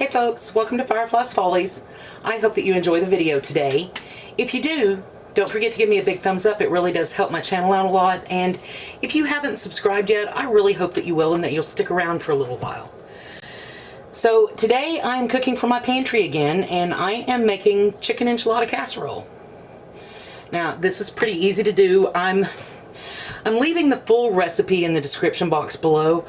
Hey folks, welcome to Fyrefly's Follies. I hope that you enjoy the video today. If you do, don't forget to give me a big thumbs up. It really does help my channel out a lot. And if you haven't subscribed yet, I really hope that you will and that you'll stick around for a little while. So today I'm cooking from my pantry again, and I am making chicken enchilada casserole. Now this is pretty easy to do. I'm leaving the full recipe in the description box below.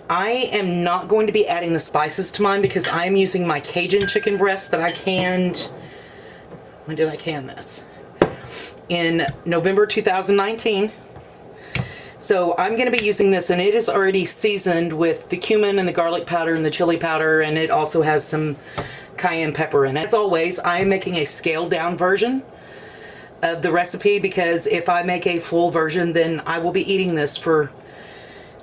I am not going to be adding the spices to mine because I am using my Cajun chicken breast that I canned. When did I can this? In November 2019. So I'm going to be using this, and it is already seasoned with the cumin and the garlic powder and the chili powder, and it also has some cayenne pepper in it. As always, I am making a scaled down version of the recipe because if I make a full version, then I will be eating this for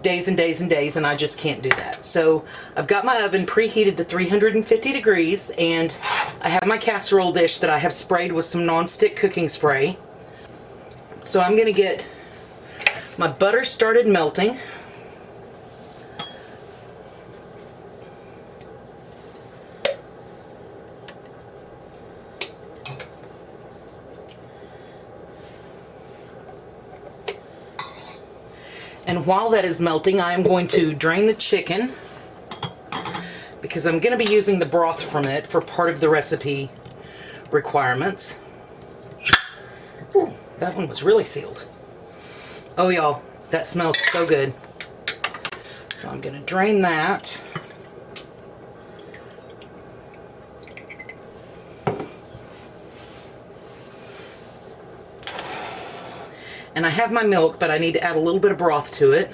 days and days and days, and I just can't do that. So I've got my oven preheated to 350 degrees, and I have my casserole dish that I have sprayed with some non-stick cooking spray. So I'm going to get my butter started melting. And while that is melting, I am going to drain the chicken because I'm going to be using the broth from it for part of the recipe requirements. Ooh, that one was really sealed. Oh y'all, that smells so good. So I'm going to drain that. And I have my milk, but I need to add a little bit of broth to it.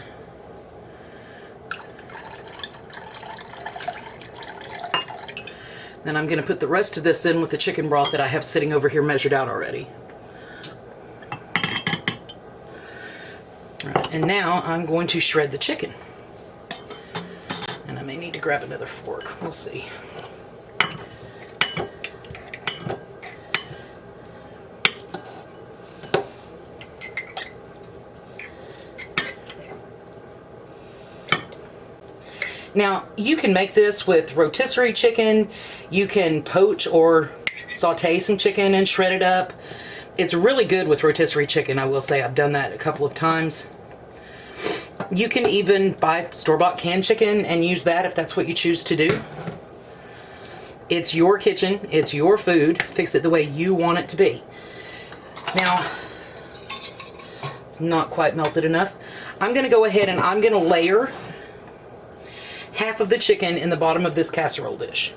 Then I'm going to put the rest of this in with the chicken broth that I have sitting over here measured out already. All right, and now I'm going to shred the chicken. And I may need to grab another fork. We'll see. Now, you can make this with rotisserie chicken. You can poach or saute some chicken and shred it up. It's really good with rotisserie chicken, I will say. I've done that a couple of times. You can even buy store-bought canned chicken and use that if that's what you choose to do. It's your kitchen. It's your food. Fix it the way you want it to be. Now, it's not quite melted enough. I'm going to go ahead and I'm going to layer half of the chicken in the bottom of this casserole dish.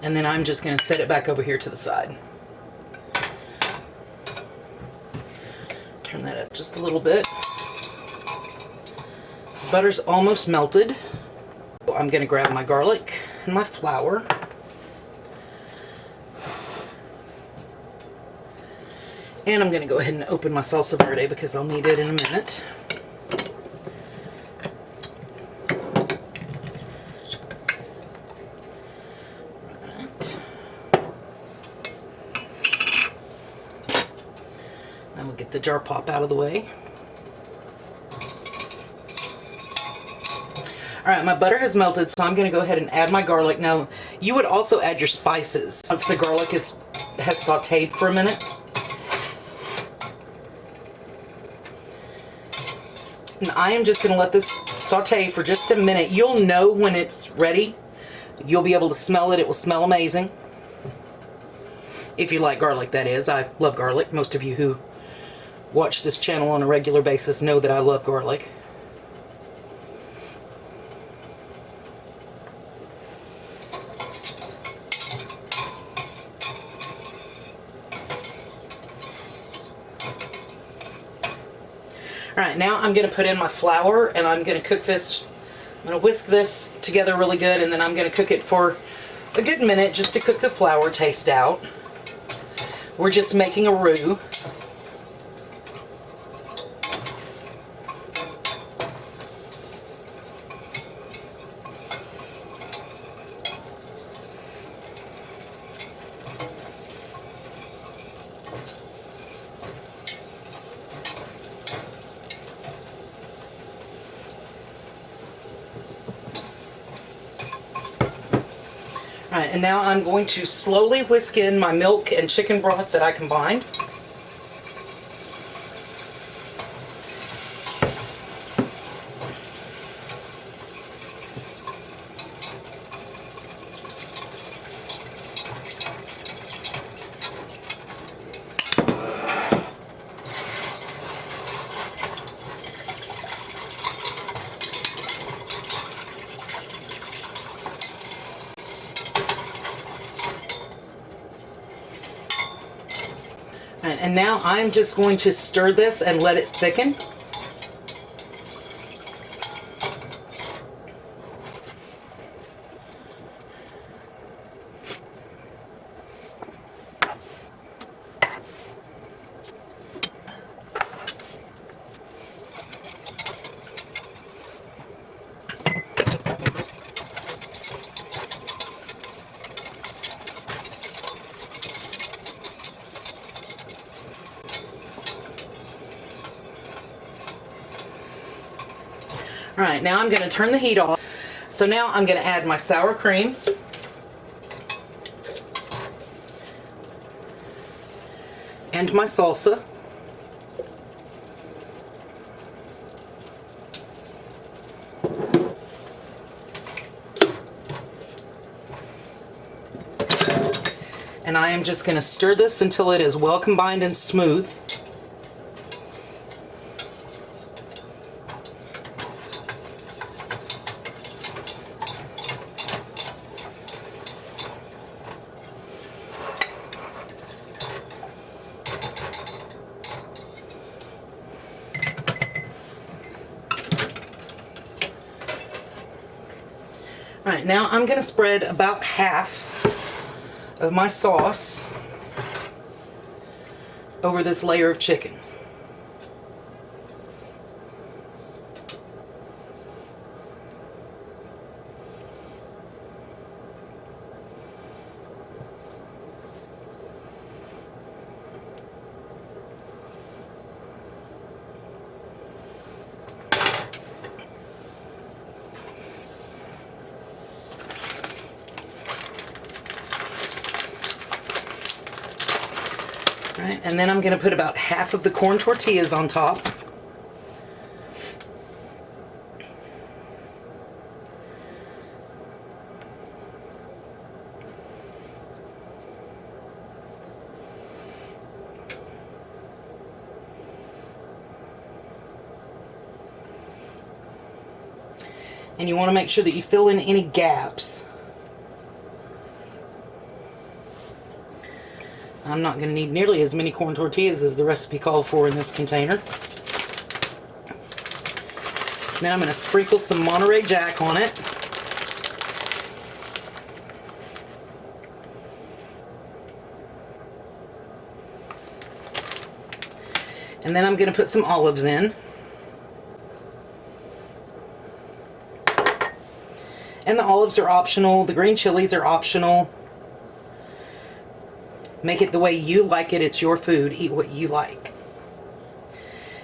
And then I'm just going to set it back over here to the side. Turn that up just a little bit. Butter's almost melted. I'm going to grab my garlic and my flour. And I'm going to go ahead and open my salsa verde because I'll need it in a minute. Right. Then we'll get the jar pop out of the way. Alright, my butter has melted, so I'm going to go ahead and add my garlic. Now, you would also add your spices once the garlic has sauteed for a minute. And I am just going to let this saute for just a minute. You'll know when it's ready. You'll be able to smell it. It will smell amazing. If you like garlic, that is. I love garlic. Most of you who watch this channel on a regular basis know that I love garlic. Alright, now I'm going to put in my flour, and I'm going to cook this. I'm going to whisk this together really good, and then I'm going to cook it for a good minute just to cook the flour taste out. We're just making a roux. Alright, and now I'm going to slowly whisk in my milk and chicken broth that I combined. And now I'm just going to stir this and let it thicken. Alright, now I'm going to turn the heat off. So now I'm going to add my sour cream. And my salsa. And I am just going to stir this until it is well combined and smooth. Alright, now I'm going to spread about half of my sauce over this layer of chicken. Right, and then I'm going to put about half of the corn tortillas on top. And you want to make sure that you fill in any gaps. I'm not going to need nearly as many corn tortillas as the recipe called for in this container. Then I'm going to sprinkle some Monterrey Jack on it. And then I'm going to put some olives in. And the olives are optional. The green chilies are optional. Make it the way you like it. It's your food. Eat what you like.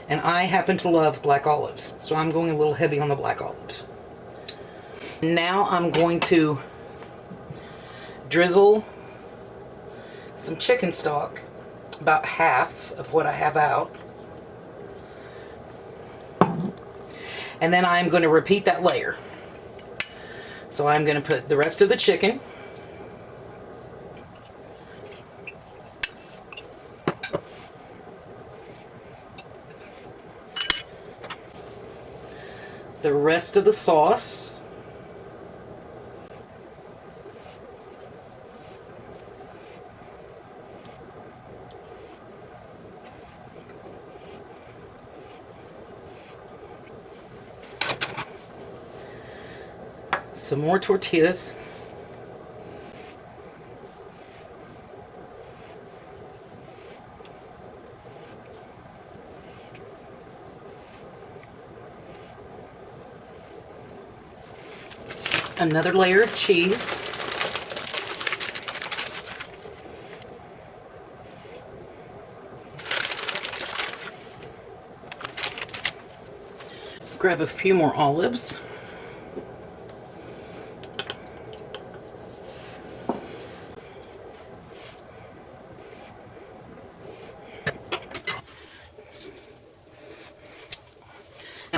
And I happen to love black olives, so I'm going a little heavy on the black olives. Now I'm going to drizzle some chicken stock, about half of what I have out. And then I'm going to repeat that layer. So I'm going to put the rest of the chicken. The rest of the sauce. Some more tortillas. Another layer of cheese. Grab a few more olives.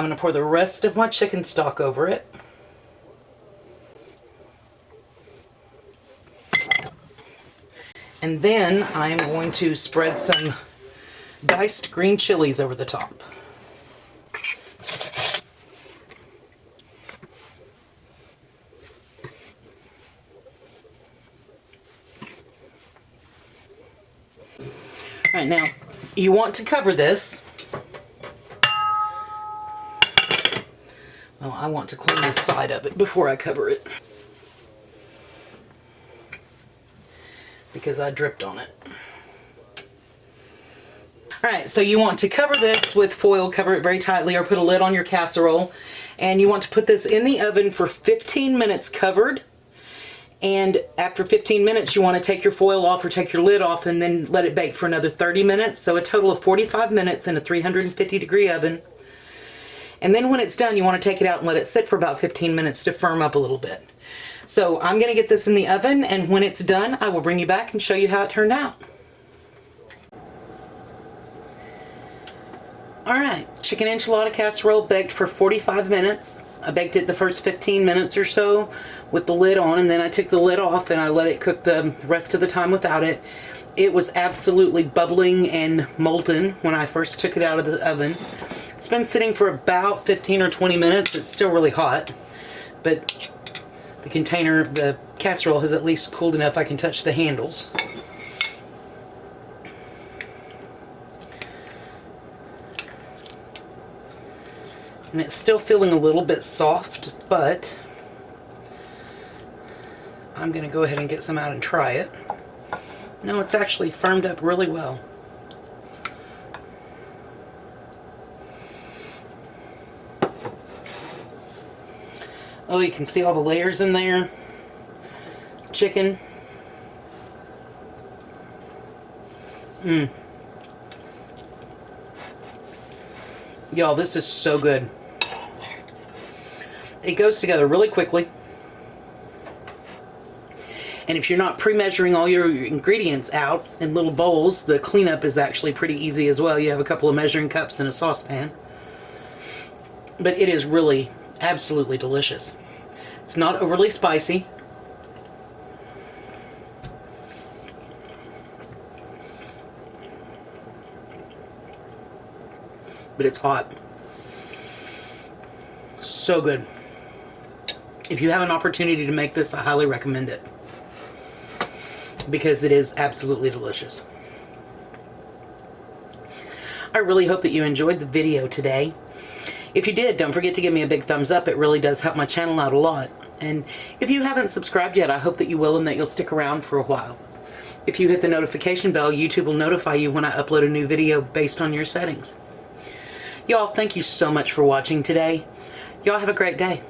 I'm going to pour the rest of my chicken stock over it. And then I'm going to spread some diced green chilies over the top. All right, now you want to cover this. Well, I want to clean the side of it before I cover it, because I dripped on it. Alright, so you want to cover this with foil, cover it very tightly, or put a lid on your casserole. And you want to put this in the oven for 15 minutes covered. And after 15 minutes, you want to take your foil off or take your lid off and then let it bake for another 30 minutes. So a total of 45 minutes in a 350-degree oven. And then when it's done, you want to take it out and let it sit for about 15 minutes to firm up a little bit. So I'm going to get this in the oven, and when it's done, I will bring you back and show you how it turned out. Alright, chicken enchilada casserole baked for 45 minutes. I baked it the first 15 minutes or so with the lid on, and then I took the lid off and I let it cook the rest of the time without it. It was absolutely bubbling and molten when I first took it out of the oven. It's been sitting for about 15 or 20 minutes. It's still really hot, but the container, the casserole, has at least cooled enough I can touch the handles. And it's still feeling a little bit soft, but I'm going to go ahead and get some out and try it. No, it's actually firmed up really well. Oh, you can see all the layers in there. Chicken. Y'all, this is so good. It goes together really quickly. And if you're not pre-measuring all your ingredients out in little bowls, the cleanup is actually pretty easy as well. You have a couple of measuring cups and a saucepan. But it is really absolutely delicious. It's not overly spicy. But it's hot. So good. If you have an opportunity to make this, I highly recommend it, because it is absolutely delicious. I really hope that you enjoyed the video today. If you did, don't forget to give me a big thumbs up. It really does help my channel out a lot. And if you haven't subscribed yet, I hope that you will and that you'll stick around for a while. If you hit the notification bell, YouTube will notify you when I upload a new video based on your settings. Y'all, thank you so much for watching today. Y'all have a great day.